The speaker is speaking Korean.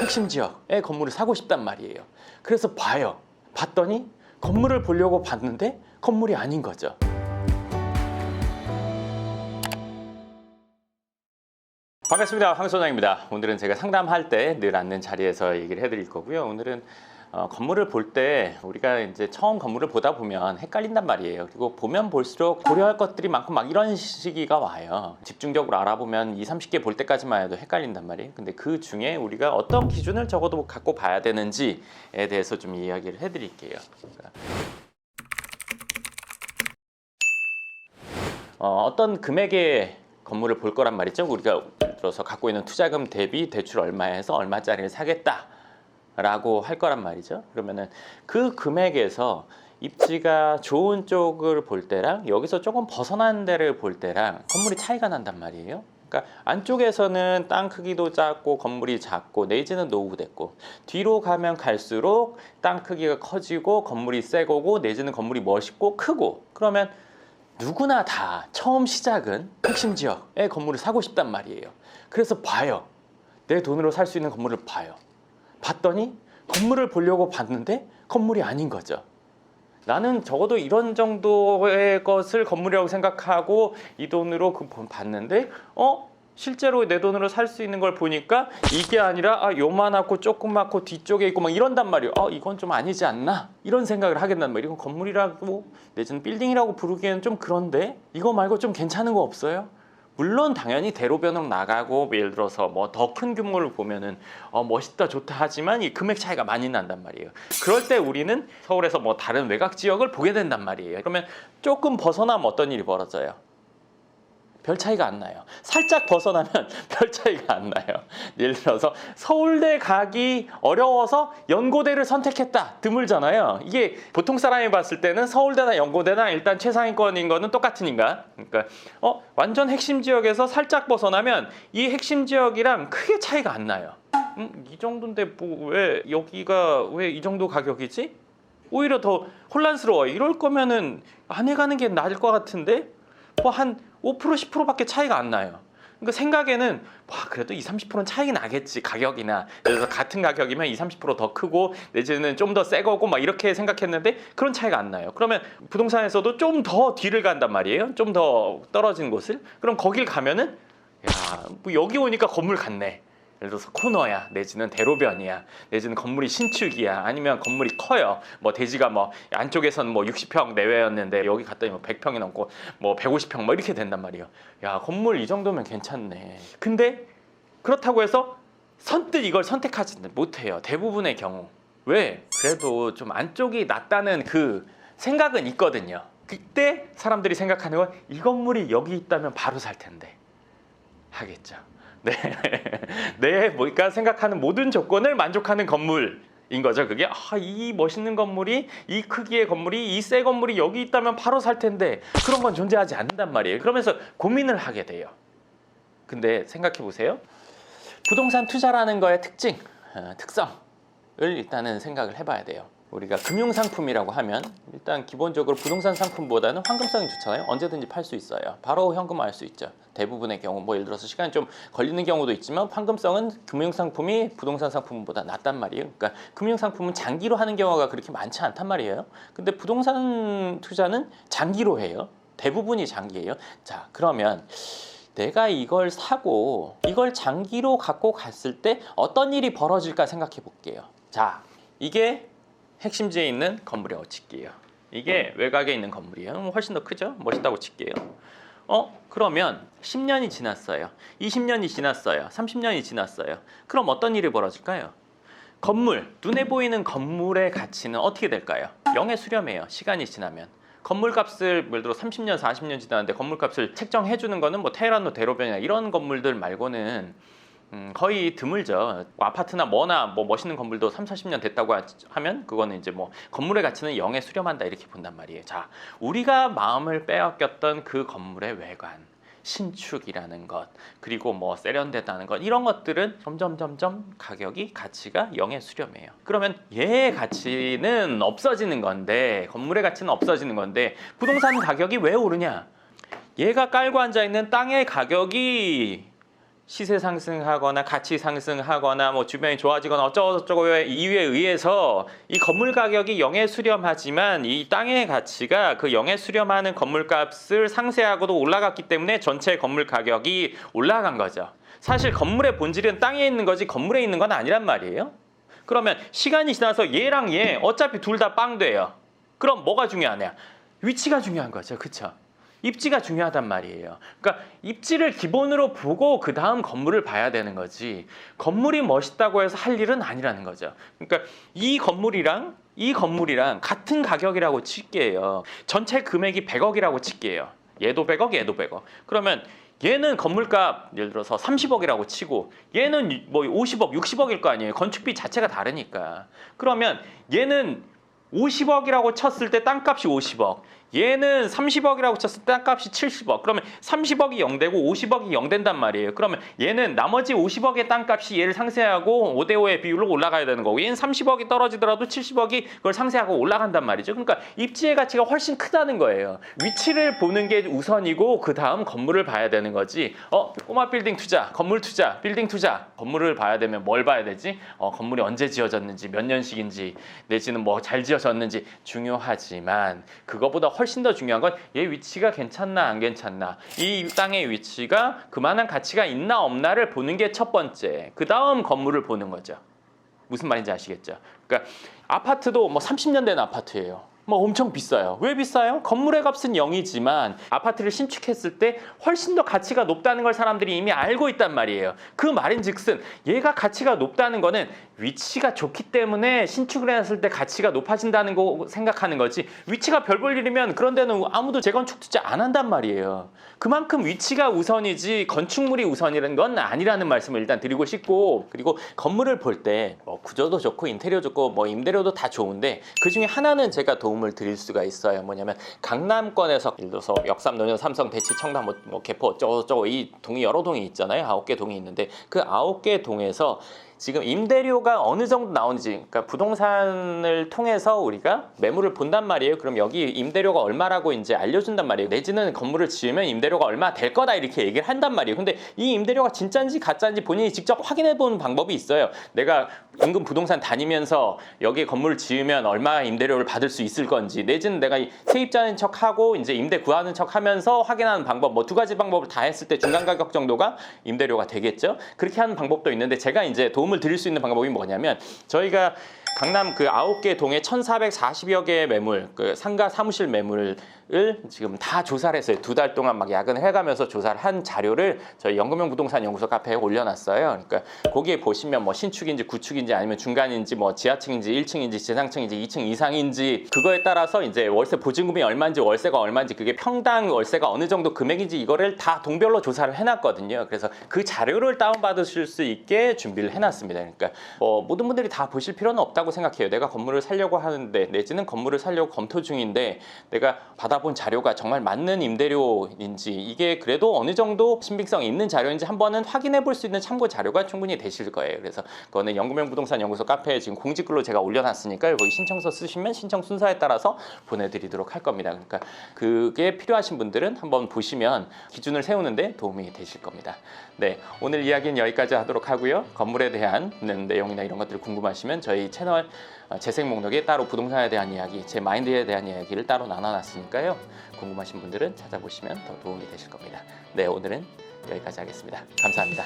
핵심 지역의 건물을 사고 싶단 말이에요. 그래서 봐요. 봤더니 건물을 보려고 봤는데 건물이 아닌 거죠. 반갑습니다. 황 소장입니다. 오늘은 제가 상담할 때 늘 앉는 자리에서 얘기를 해드릴 거고요. 오늘은 건물을 볼 때 우리가 이제 처음 건물을 보다 보면 헷갈린단 말이에요. 그리고 보면 볼수록 고려할 것들이 많고 막 이런 시기가 와요. 집중적으로 알아보면 20, 30개 볼 때까지만 해도 헷갈린단 말이에요. 근데 그 중에 우리가 어떤 기준을 적어도 갖고 봐야 되는지에 대해서 좀 이야기를 해드릴게요. 어떤 금액의 건물을 볼 거란 말이죠. 우리가 예를 들어서 갖고 있는 투자금 대비 대출 얼마에서 얼마짜리를 사겠다 라고 할 거란 말이죠. 그러면은 그 금액에서 입지가 좋은 쪽을 볼 때랑 여기서 조금 벗어난 데를 볼 때랑 건물이 차이가 난단 말이에요. 그러니까 안쪽에서는 땅 크기도 작고 건물이 작고 내지는 노후됐고, 뒤로 가면 갈수록 땅 크기가 커지고 건물이 새 거고 내지는 건물이 멋있고 크고, 그러면 누구나 다 처음 시작은 핵심 지역의 건물을 사고 싶단 말이에요. 그래서 봐요. 내 돈으로 살 수 있는 건물을 봐요. 봤더니 건물을 보려고 봤는데 건물이 아닌 거죠. 나는 적어도 이런 정도의 것을 건물이라고 생각하고 이 돈으로 봤는데 실제로 내 돈으로 살 수 있는 걸 보니까 이게 아니라 요만하고 조그맣고 뒤쪽에 있고 막 이런단 말이에요. 이건 좀 아니지 않나? 이런 생각을 하겠단 말이에요. 이건 건물이라고 내지는 빌딩이라고 부르기에는 좀 그런데 이거 말고 좀 괜찮은 거 없어요? 물론 당연히 대로변으로 나가고 예를 들어서 뭐 더 큰 규모를 보면은 멋있다 좋다 하지만 이 금액 차이가 많이 난단 말이에요. 그럴 때 우리는 서울에서 뭐 다른 외곽 지역을 보게 된단 말이에요. 그러면 조금 벗어나면 어떤 일이 벌어져요? 별 차이가 안 나요. 살짝 벗어나면 별 차이가 안 나요. 예를 들어서 서울대 가기 어려워서 연고대를 선택했다. 드물잖아요. 이게 보통 사람이 봤을 때는 서울대나 연고대나 일단 최상위권인 거는 똑같으니까. 그러니까 완전 핵심 지역에서 살짝 벗어나면 이 핵심 지역이랑 크게 차이가 안 나요. 이 정도인데 뭐 왜 여기가 왜 이 정도 가격이지? 오히려 더 혼란스러워요. 이럴 거면은 안 해가는 게 나을 것 같은데 뭐 한 5% 10%밖에 차이가 안 나요. 그러니까 생각에는 그래도 20, 30%는 차이가 나겠지 가격이나. 그래서 같은 가격이면 20, 30%더 크고 내지는 좀 더 새 거고 막 이렇게 생각했는데 그런 차이가 안 나요. 그러면 부동산에서도 좀 더 뒤를 간단 말이에요. 좀 더 떨어진 곳을. 그럼 거길 가면은 뭐 여기 오니까 건물 같네. 예를 들어서 코너야, 내지는 대로변이야, 내지는 건물이 신축이야, 아니면 건물이 커요. 뭐 대지가 뭐 안쪽에서는 뭐 60평 내외였는데 여기 갔더니 뭐 100평이 넘고 뭐 150평 뭐 이렇게 된단 말이에요. 건물 이 정도면 괜찮네. 근데 그렇다고 해서 선뜻 이걸 선택하지 못해요. 대부분의 경우. 왜? 그래도 좀 안쪽이 낫다는 그 생각은 있거든요. 그때 사람들이 생각하는 건 이 건물이 여기 있다면 바로 살 텐데 하겠죠. 그러니까 생각하는 모든 조건을 만족하는 건물인 거죠. 그게 이 멋있는 건물이, 이 크기의 건물이, 이 새 건물이 여기 있다면 바로 살 텐데 그런 건 존재하지 않는단 말이에요. 그러면서 고민을 하게 돼요. 근데 생각해 보세요. 부동산 투자라는 거의 특징, 특성을 일단은 생각을 해봐야 돼요. 우리가 금융상품이라고 하면 일단 기본적으로 부동산 상품보다는 환금성이 좋잖아요. 언제든지 팔 수 있어요. 바로 현금화할 수 있죠. 대부분의 경우 뭐 예를 들어서 시간이 좀 걸리는 경우도 있지만 환금성은 금융상품이 부동산 상품보다 낫단 말이에요. 그러니까 금융상품은 장기로 하는 경우가 그렇게 많지 않단 말이에요. 근데 부동산 투자는 장기로 해요. 대부분이 장기예요. 자, 그러면 내가 이걸 사고 이걸 장기로 갖고 갔을 때 어떤 일이 벌어질까 생각해 볼게요. 자, 이게 핵심지에 있는 건물의 어치기예요. 이게 외곽에 있는 건물이에요. 훨씬 더 크죠? 멋있다고 칠게요. 그러면 10년이 지났어요. 20년이 지났어요. 30년이 지났어요. 그럼 어떤 일이 벌어질까요? 건물, 눈에 보이는 건물의 가치는 어떻게 될까요? 0에 수렴해요. 시간이 지나면. 건물값을 예를 들어 30년, 40년 지났는데 건물값을 책정해 주는 거는 뭐 테헤란로 대로변이나 이런 건물들 말고는 거의 드물죠. 아파트나 뭐나 뭐 멋있는 건물도 3, 40년 됐다고 하면 그거는 이제 뭐 건물의 가치는 0에 수렴한다 이렇게 본단 말이에요. 자, 우리가 마음을 빼앗겼던 그 건물의 외관, 신축이라는 것, 그리고 뭐 세련됐다는 것, 이런 것들은 점점 가격이 가치가 0에 수렴해요. 그러면 얘의 가치는 없어지는 건데, 건물의 가치는 없어지는 건데 부동산 가격이 왜 오르냐? 얘가 깔고 앉아 있는 땅의 가격이 시세 상승하거나 가치 상승하거나 뭐 주변이 좋아지거나 어쩌고저쩌고의 이유에 의해서 이 건물 가격이 영에 수렴하지만 이 땅의 가치가 그 영에 수렴하는 건물값을 상쇄하고도 올라갔기 때문에 전체 건물 가격이 올라간 거죠. 사실 건물의 본질은 땅에 있는 거지 건물에 있는 건 아니란 말이에요. 그러면 시간이 지나서 얘랑 얘 어차피 둘 다 빵 돼요. 그럼 뭐가 중요하냐? 위치가 중요한 거죠. 그쵸? 입지가 중요하단 말이에요. 그러니까 입지를 기본으로 보고 그 다음 건물을 봐야 되는 거지 건물이 멋있다고 해서 할 일은 아니라는 거죠. 그러니까 이 건물이랑 같은 가격이라고 칠게요. 전체 금액이 100억이라고 칠게요. 얘도 100억, 얘도 100억. 그러면 얘는 건물값 예를 들어서 30억이라고 치고 얘는 뭐 50억, 60억일 거 아니에요. 건축비 자체가 다르니까. 그러면 얘는 50억이라고 쳤을 때 땅값이 50억. 얘는 30억이라고 쳤을 때 땅값이 70억. 그러면 30억이 0되고 50억이 0된단 말이에요. 그러면 얘는 나머지 50억의 땅값이 얘를 상쇄하고 5대5의 비율로 올라가야 되는 거고 얘는 30억이 떨어지더라도 70억이 그걸 상쇄하고 올라간단 말이죠. 그러니까 입지의 가치가 훨씬 크다는 거예요. 위치를 보는 게 우선이고 그 다음 건물을 봐야 되는 거지. 꼬마 빌딩 투자, 건물 투자, 빌딩 투자. 건물을 봐야 되면 뭘 봐야 되지? 건물이 언제 지어졌는지, 몇 년식인지, 내지는 뭐 잘 지어졌는지 중요하지만 그거보다 훨씬 더 중요한 건 얘 위치가 괜찮나 안 괜찮나, 이 땅의 위치가 그만한 가치가 있나 없나를 보는 게 첫 번째. 그 다음 건물을 보는 거죠. 무슨 말인지 아시겠죠? 그러니까 아파트도 뭐 30년 된 아파트예요. 뭐 엄청 비싸요. 왜 비싸요? 건물의 값은 0이지만 아파트를 신축했을 때 훨씬 더 가치가 높다는 걸 사람들이 이미 알고 있단 말이에요. 그 말인즉슨 얘가 가치가 높다는 거는 위치가 좋기 때문에 신축을 했을 때 가치가 높아진다는 거 생각하는 거지, 위치가 별 볼 일이면 그런 데는 아무도 재건축 투자 안 한단 말이에요. 그만큼 위치가 우선이지 건축물이 우선이라는 건 아니라는 말씀을 일단 드리고 싶고, 그리고 건물을 볼 때 뭐 구조도 좋고 인테리어 좋고 뭐 임대료도 다 좋은데 그 중에 하나는 제가 도움을 드릴 수가 있어요. 뭐냐면 강남권에서 예를 들어서 역삼, 노년, 삼성, 대치, 청담, 뭐 개포 어쩌고저쩌고 이 동이 여러 동이 있잖아요. 9개 동이 있는데 그 9개 동에서 지금 임대료가 어느 정도 나오는지, 그러니까 부동산을 통해서 우리가 매물을 본단 말이에요. 그럼 여기 임대료가 얼마라고 이제 알려준단 말이에요. 내지는 건물을 지으면 임대료가 얼마 될 거다 이렇게 얘기를 한단 말이에요. 근데 이 임대료가 진짜인지 가짜인지 본인이 직접 확인해 보는 방법이 있어요. 내가 인근 부동산 다니면서 여기에 건물을 지으면 얼마 임대료를 받을 수 있을 건지, 내지는 내가 세입자인 척하고 이제 임대 구하는 척하면서 확인하는 방법, 뭐 두 가지 방법을 다 했을 때 중간 가격 정도가 임대료가 되겠죠. 그렇게 하는 방법도 있는데 제가 이제 도움을 드릴 수 있는 방법이 뭐냐면, 저희가 강남 그 9개 동에 1,440여 개의 매물, 그 상가 사무실 매물을 지금 다 조사를 했어요. 2달 동안 막 야근을 해가면서 조사를 한 자료를 저희 연금형 부동산 연구소 카페에 올려놨어요. 그러니까 거기에 보시면 뭐 신축인지 구축인지 아니면 중간인지 뭐 지하층인지 1층인지 지상층인지 2층 이상인지 그거에 따라서 이제 월세 보증금이 얼마인지 월세가 얼마인지 그게 평당 월세가 어느 정도 금액인지 이거를 다 동별로 조사를 해놨거든요. 그래서 그 자료를 다운받으실 수 있게 준비를 해놨습니다. 그러니까 모든 분들이 다 보실 필요는 없다고 생각해요. 내가 건물을 사려고 하는데 내지는 건물을 사려고 검토 중인데 내가 받아본 자료가 정말 맞는 임대료인지, 이게 그래도 어느 정도 신빙성이 있는 자료인지 한번은 확인해 볼 수 있는 참고 자료가 충분히 되실 거예요. 그래서 그거는 연금형 부동산 연구소 카페에 지금 공지글로 제가 올려놨으니까 거기 신청서 쓰시면 신청 순서에 따라서 보내드리도록 할 겁니다. 그러니까 그게 필요하신 분들은 한번 보시면 기준을 세우는데 도움이 되실 겁니다. 네, 오늘 이야기는 여기까지 하도록 하고요. 건물에 대한 내용이나 이런 것들 궁금하시면 저희 채널 재생 목록에 따로 부동산에 대한 이야기, 제 마인드에 대한 이야기를 따로 나눠놨으니까요. 궁금하신 분들은 찾아보시면 더 도움이 되실 겁니다. 네, 오늘은 여기까지 하겠습니다. 감사합니다.